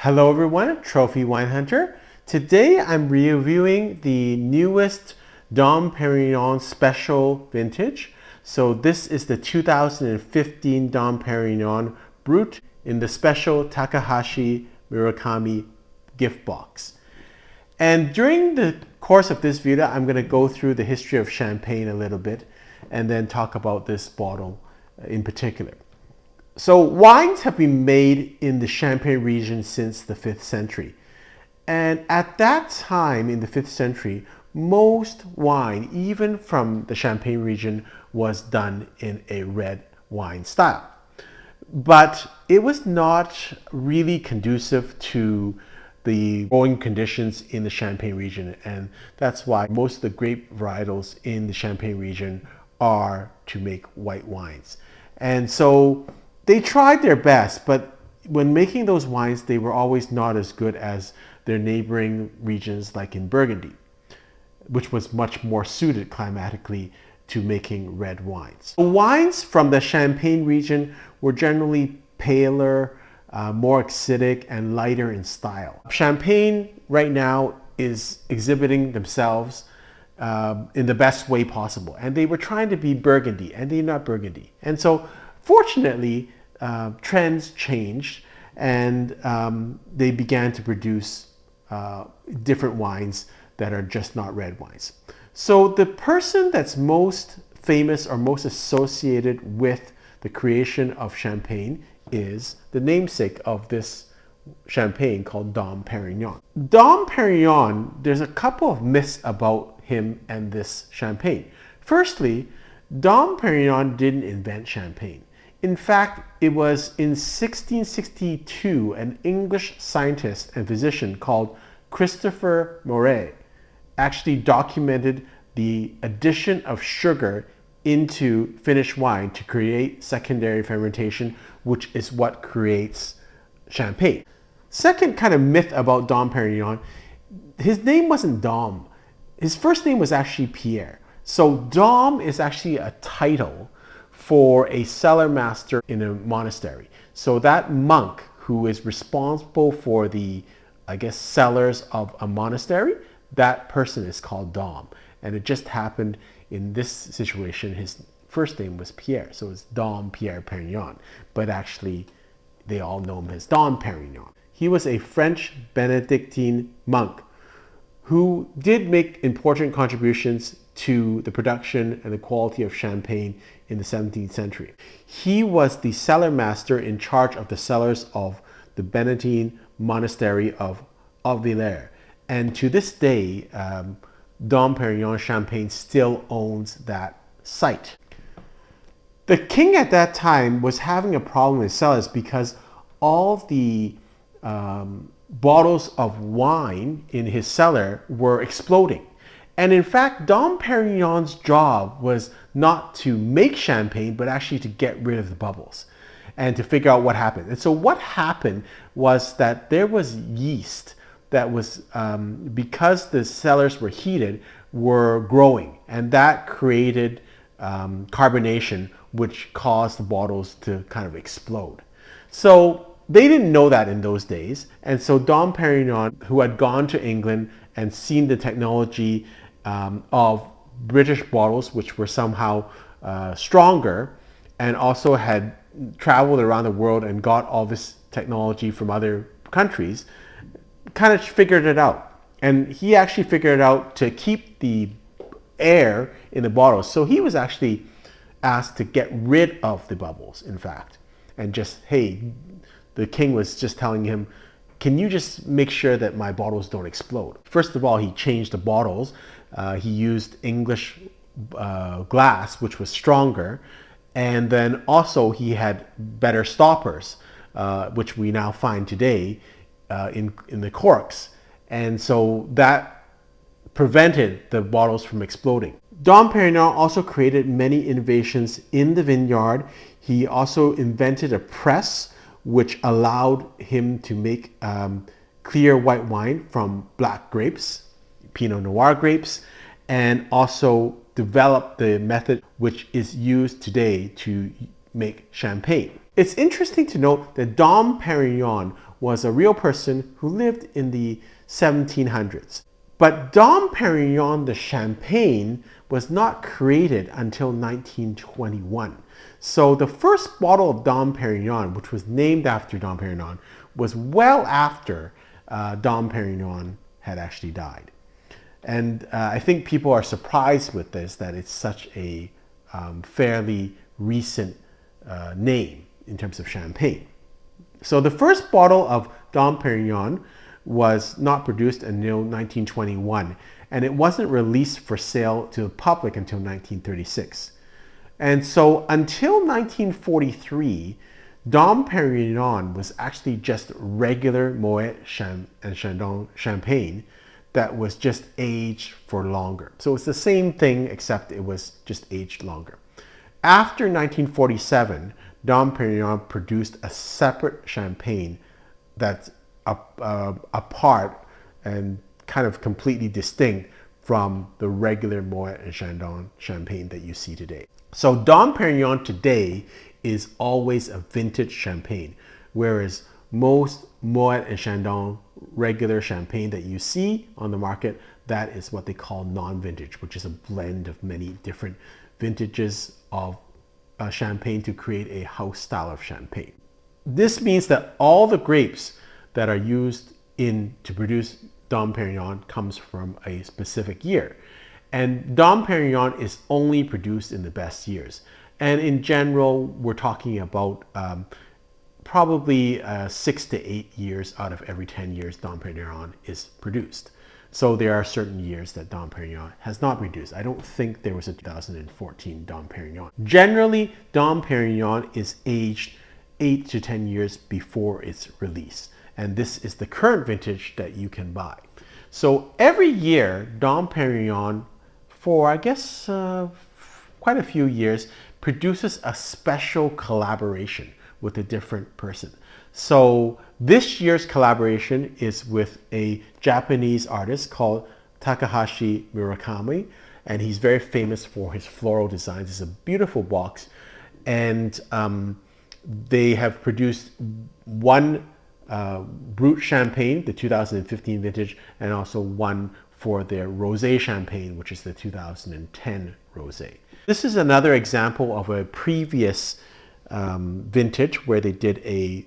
Hello everyone, Trophy Wine Hunter. Today I'm reviewing the newest Dom Perignon Special Vintage. So this is the 2015 Dom Perignon Brut in the special Takahashi Murakami gift box. And during the course of this video, I'm going to go through the history of champagne a little bit and then talk about this bottle in particular. So wines have been made in the Champagne region since the 5th century. And at that time in the 5th century, most wine, even from the Champagne region, was done in a red wine style. But it was not really conducive to the growing conditions in the Champagne region. And that's why most of the grape varietals in the Champagne region are to make white wines. And so they tried their best, but when making those wines, they were always not as good as their neighboring regions like in Burgundy, which was much more suited climatically to making red wines. The wines from the Champagne region were generally paler, more acidic, and lighter in style. Champagne right now is exhibiting themselves in the best way possible, and they were trying to be Burgundy, and they're not Burgundy. And so fortunately, trends changed and they began to produce different wines that are just not red wines. So the person that's most famous or most associated with the creation of champagne is the namesake of this champagne called Dom Perignon. Dom Perignon, there's a couple of myths about him and this champagne. Firstly, Dom Perignon didn't invent champagne. In fact, it was in 1662 an English scientist and physician called Christopher Merret actually documented the addition of sugar into finished wine to create secondary fermentation, which is what creates champagne. Second kind of myth about Dom Perignon, his name wasn't Dom. His first name was actually Pierre. So Dom is actually a title for a cellar master in a monastery. So that monk who is responsible for the, cellars of a monastery, that person is called Dom. And it just happened in this situation, his first name was Pierre. So it's Dom Pierre Perignon. But actually, they all know him as Dom Perignon. He was a French Benedictine monk who did make important contributions to the production and the quality of champagne in the 17th century. He was the cellar master in charge of the cellars of the Benedictine monastery of Villers. And to this day, Dom Perignon Champagne still owns that site. The king at that time was having a problem with cellars because all the bottles of wine in his cellar were exploding. And in fact, Dom Perignon's job was not to make champagne, but actually to get rid of the bubbles and to figure out what happened. And so what happened was that there was yeast that was, because the cellars were heated, were growing. And that created carbonation, which caused the bottles to kind of explode. So they didn't know that in those days. And so Dom Perignon, who had gone to England and seen the technology of British bottles, which were somehow stronger, and also had traveled around the world and got all this technology from other countries, kind of figured it out. And he actually figured it out to keep the air in the bottles. So he was actually asked to get rid of the bubbles, in fact, and just, hey, the king was just telling him, can you just make sure that my bottles don't explode? First of all, he changed the bottles. He used English glass, which was stronger. And then also he had better stoppers, which we now find today in the corks. And so that prevented the bottles from exploding. Dom Perignon also created many innovations in the vineyard. He also invented a press, which allowed him to make clear white wine from black grapes, Pinot Noir grapes, and also developed the method which is used today to make champagne. It's interesting to note that Dom Perignon was a real person who lived in the 1700s. But Dom Perignon, the champagne, was not created until 1921. So the first bottle of Dom Perignon, which was named after Dom Perignon, was well after Dom Perignon had actually died. And I think people are surprised with this, that it's such a fairly recent name in terms of champagne. So the first bottle of Dom Perignon was not produced until 1921, and it wasn't released for sale to the public until 1936. And so until 1943, Dom Perignon was actually just regular Moet and Chandon champagne that was just aged for longer. So it's the same thing, except it was just aged longer. After 1947, Dom Perignon produced a separate champagne that's apart and kind of completely distinct from the regular Moet and Chandon champagne that you see today. So Dom Perignon today is always a vintage champagne, whereas most Moet and Chandon regular champagne that you see on the market, that is what they call non-vintage, which is a blend of many different vintages of champagne to create a house style of champagne. This means that all the grapes that are used to produce Dom Perignon comes from a specific year. And Dom Perignon is only produced in the best years. And in general, we're talking about probably 6 to 8 years out of every 10 years Dom Perignon is produced. So there are certain years that Dom Perignon has not produced. I don't think there was a 2014 Dom Perignon. Generally, Dom Perignon is aged 8 to 10 years before it's released. And this is the current vintage that you can buy. So every year, Dom Perignon, for I guess quite a few years, produces a special collaboration with a different person. So this year's collaboration is with a Japanese artist called Takahashi Murakami, and he's very famous for his floral designs. It's a beautiful box, and they have produced one Brut Champagne, the 2015 vintage, and also one for their Rosé Champagne, which is the 2010 Rosé. This is another example of a previous vintage where they did a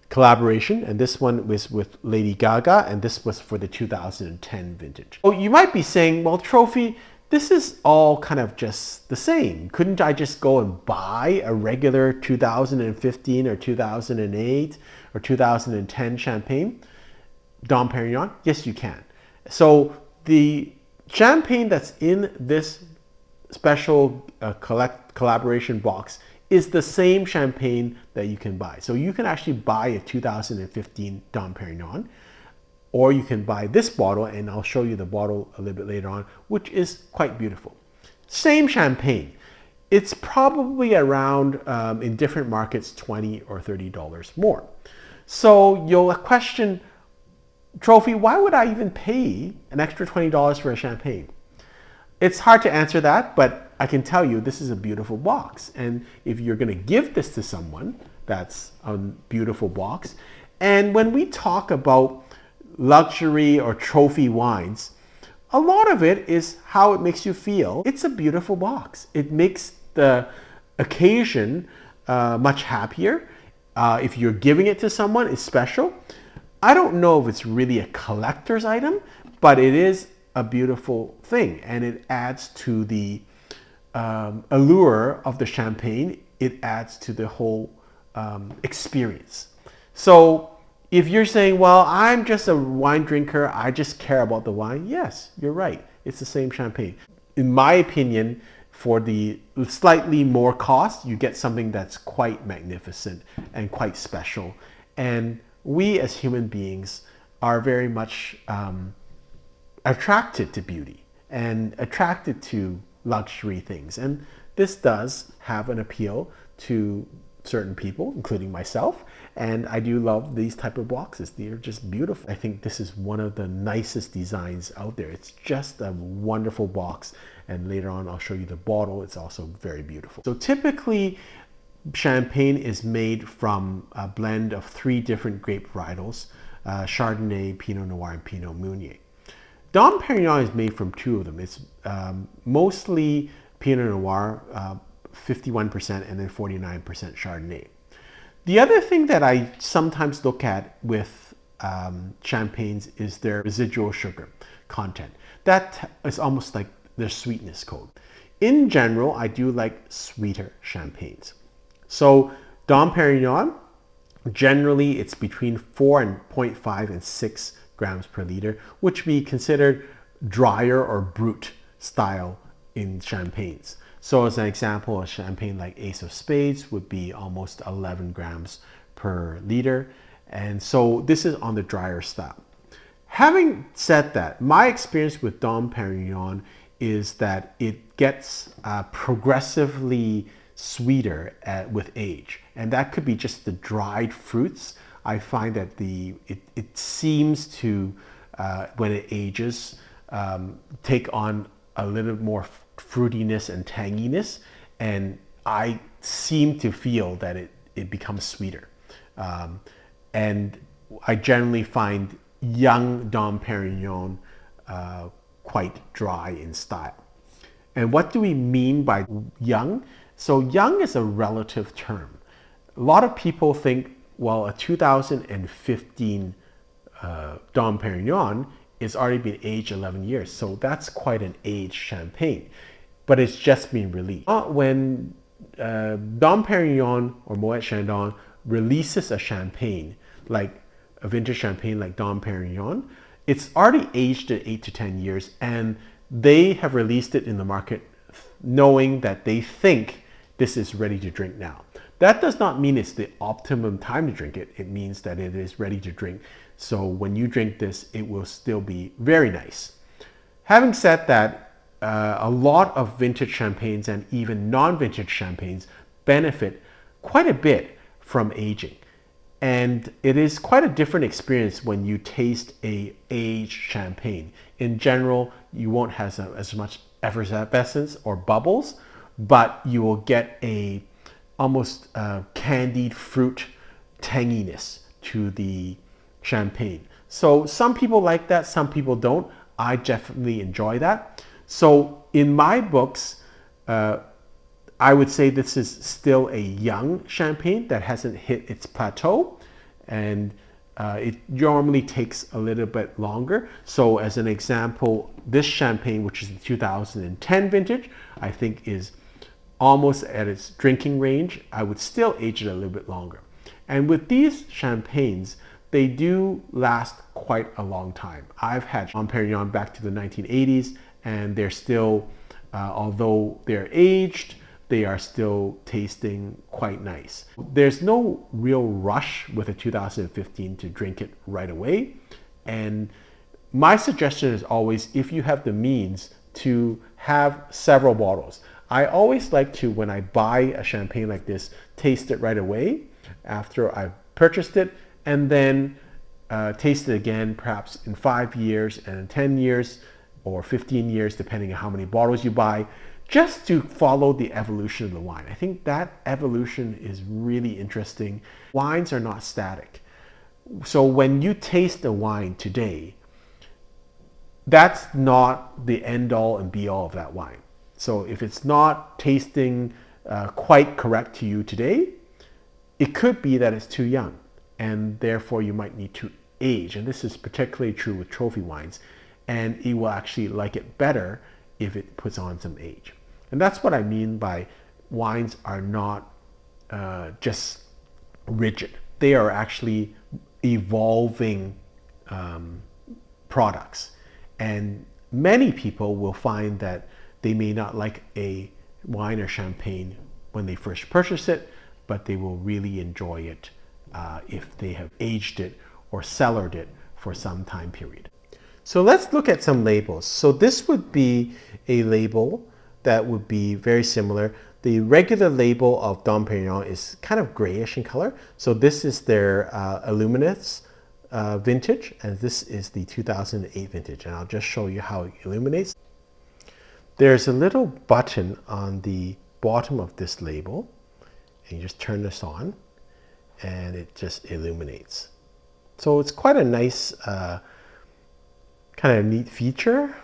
collaboration, and this one was with Lady Gaga, and this was for the 2010 vintage. Oh, you might be saying, well, Trophy, this is all kind of just the same. Couldn't I just go and buy a regular 2015 or 2008 or 2010 champagne, Dom Perignon? Yes, you can. So the champagne that's in this special collaboration box is the same champagne that you can buy. So you can actually buy a 2015 Dom Perignon, or you can buy this bottle, and I'll show you the bottle a little bit later on, which is quite beautiful. Same champagne. It's probably around, in different markets, $20 or $30 more. So you'll question, Trophy, why would I even pay an extra $20 for a champagne? It's hard to answer that, but I can tell you this is a beautiful box. And if you're going to give this to someone, that's a beautiful box. And when we talk about luxury or trophy wines, a lot of it is how it makes you feel. It's a beautiful box. It makes the occasion much happier. If you're giving it to someone, it's special. I don't know if it's really a collector's item, but it is a beautiful thing, and it adds to the allure of the champagne. It adds to the whole experience. So if you're saying, well, I'm just a wine drinker, I just care about the wine, yes, you're right. It's the same champagne. In my opinion, for the slightly more cost, you get something that's quite magnificent and quite special. And we as human beings are very much attracted to beauty and attracted to luxury things. And this does have an appeal to certain people, including myself. And I do love these type of boxes. They're just beautiful. I think this is one of the nicest designs out there. It's just a wonderful box. And later on, I'll show you the bottle. It's also very beautiful. So typically, champagne is made from a blend of 3 different grape varietals, Chardonnay, Pinot Noir, and Pinot Meunier. Dom Perignon is made from 2 of them. It's mostly Pinot Noir, 51%, and then 49% Chardonnay. The other thing that I sometimes look at with champagnes is their residual sugar content. That is almost like their sweetness code. In general, I do like sweeter champagnes. So Dom Perignon, generally it's between 4.5 and 6 grams per liter, which we consider drier or brut style in champagnes. So as an example, a champagne like Ace of Spades would be almost 11 grams per liter. And so this is on the drier style. Having said that, my experience with Dom Perignon is that it gets progressively sweeter with age. And that could be just the dried fruits. I find that it seems to, when it ages, take on a little more fruitiness and tanginess, and I seem to feel that it becomes sweeter. And I generally find young Dom Perignon quite dry in style. And what do we mean by young? So young is a relative term. A lot of people think, well, a 2015 Dom Perignon is already been aged 11 years. So that's quite an aged champagne, but it's just been released. When Dom Perignon or Moet Chandon releases a champagne, like a vintage champagne like Dom Perignon, it's already aged at 8 to 10 years, and they have released it in the market knowing that they think this is ready to drink now. That does not mean it's the optimum time to drink it. It means that it is ready to drink. So when you drink this, it will still be very nice. Having said that, a lot of vintage champagnes and even non-vintage champagnes benefit quite a bit from aging. And it is quite a different experience when you taste a aged champagne. In general, you won't have as much effervescence or bubbles, but you will get a almost candied fruit tanginess to the champagne. So some people like that, some people don't. I definitely enjoy that. So in my books, I would say this is still a young champagne that hasn't hit its plateau, and it normally takes a little bit longer. So as an example, this champagne, which is the 2010 vintage, I think is almost at its drinking range. I would still age it a little bit longer. And with these champagnes, they do last quite a long time. I've had Dom Perignon back to the 1980s, and they're still, although they're aged, they are still tasting quite nice. There's no real rush with a 2015 to drink it right away. And my suggestion is always, if you have the means, to have several bottles. I always like to, when I buy a champagne like this, taste it right away after I've purchased it, and then taste it again perhaps in 5 years and in 10 years or 15 years, depending on how many bottles you buy, just to follow the evolution of the wine. I think that evolution is really interesting. Wines are not static. So when you taste a wine today, that's not the end all and be all of that wine. So if it's not tasting quite correct to you today, it could be that it's too young, and therefore you might need to age. And this is particularly true with trophy wines, and you will actually like it better if it puts on some age. And that's what I mean by wines are not just rigid. They are actually evolving products. And many people will find that they may not like a wine or champagne when they first purchase it, but they will really enjoy it if they have aged it or cellared it for some time period. So let's look at some labels. So this would be a label that would be very similar. The regular label of Dom Perignon is kind of grayish in color. So this is their Illuminates vintage, and this is the 2008 vintage. And I'll just show you how it illuminates. There's a little button on the bottom of this label, And you just turn this on and it just illuminates. So it's quite a nice kind of neat feature.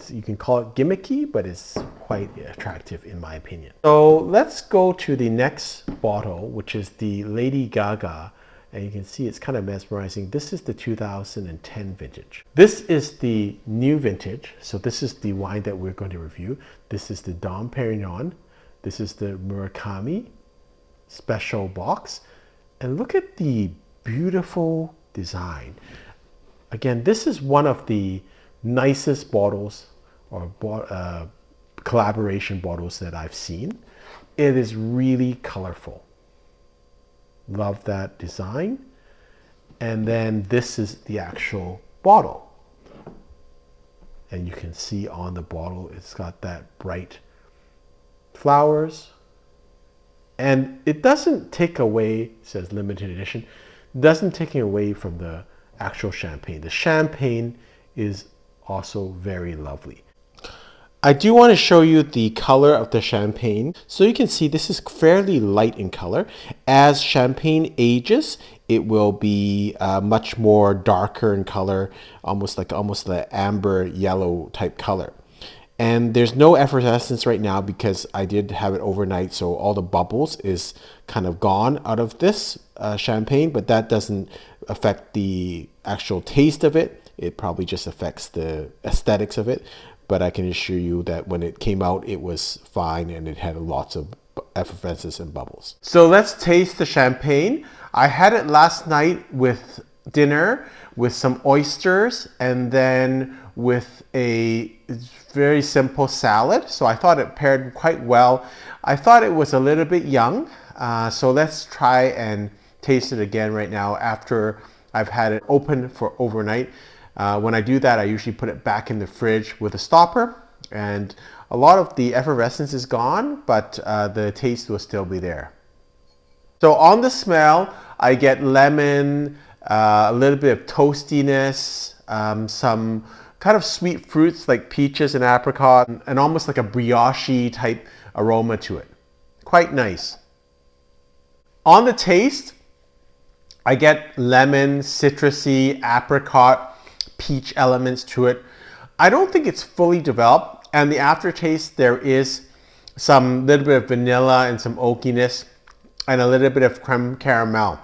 You can call it gimmicky, but it's quite attractive in my opinion. So let's go to the next bottle, which is the Lady Gaga. And you can see it's kind of mesmerizing. This is the 2010 vintage. This is the new vintage. So this is the wine that we're going to review. This is the Dom Perignon. This is the Murakami special box. And look at the beautiful design. Again, this is one of the nicest bottles or collaboration bottles that I've seen. It is really colorful. Love that design. And then this is the actual bottle. And you can see on the bottle, it's got that bright flowers. And it doesn't take away, it says limited edition, doesn't take away from the actual champagne. The champagne is also very lovely. I do want to show you the color of the champagne. So you can see this is fairly light in color. As champagne ages, it will be much more darker in color, almost the amber yellow type color. And there's no effervescence right now because I did have it overnight, so all the bubbles is kind of gone out of this champagne, but that doesn't affect the actual taste of it. It probably just affects the aesthetics of it. But I can assure you that when it came out, it was fine and it had lots of effervescence and bubbles. So let's taste the champagne. I had it last night with dinner with some oysters and then with a very simple salad. So I thought it paired quite well. I thought it was a little bit young. So let's try and taste it again right now after I've had it open for overnight. When I do that, I usually put it back in the fridge with a stopper, and a lot of the effervescence is gone, but the taste will still be there. So on the smell, I get lemon, a little bit of toastiness, some kind of sweet fruits like peaches and apricot, and almost like a brioche type aroma to it. Quite nice. On the taste, I get lemon, citrusy, apricot, peach elements to it. I don't think it's fully developed, and the aftertaste, there is some little bit of vanilla and some oakiness and a little bit of creme caramel.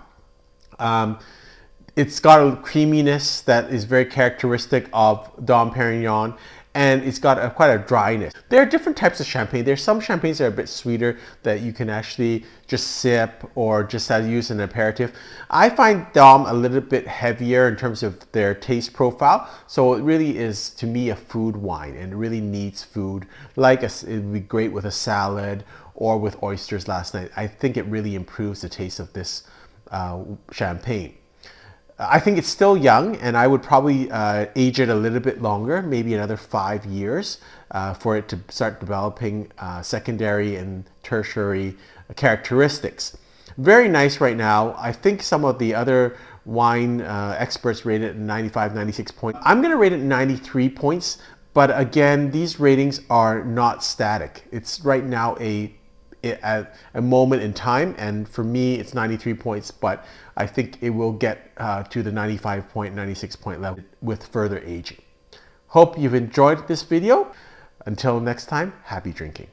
It's got a creaminess that is very characteristic of Dom Perignon, and it's got quite a dryness. There are different types of champagne. There's some champagnes that are a bit sweeter that you can actually just sip or just use an aperitif. I find Dom a little bit heavier in terms of their taste profile. So it really is, to me, a food wine, and it really needs food. It would be great with a salad or with oysters last night. I think it really improves the taste of this champagne. I think it's still young, and I would probably age it a little bit longer, maybe another 5 years, for it to start developing secondary and tertiary characteristics. Very nice right now. I think some of the other wine experts rate it at 95, 96 points. I'm going to rate it 93 points, but again, these ratings are not static. It's right now at a moment in time, and for me it's 93 points, but I think it will get to the 95 point, 96 point level with further aging. Hope you've enjoyed this video. Until next time, happy drinking.